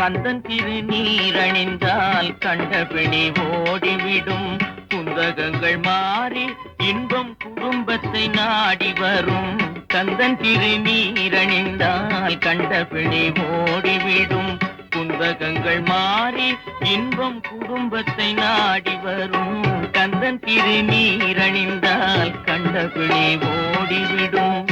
கந்தன் திருநீரணிந்தால் கண்டபிணி ஓடிவிடும். குந்தகங்கள் மாறி இன்பம் குடும்பத்தை நாடி வரும். கந்தன் திருநீரணிந்தால் கண்டபிணி ஓடிவிடும். குந்தகங்கள் மாறி இன்பம் குடும்பத்தை நாடி வரும். கந்தன் திருநீரணிந்தால் கண்டபிணி ஓடிவிடும்.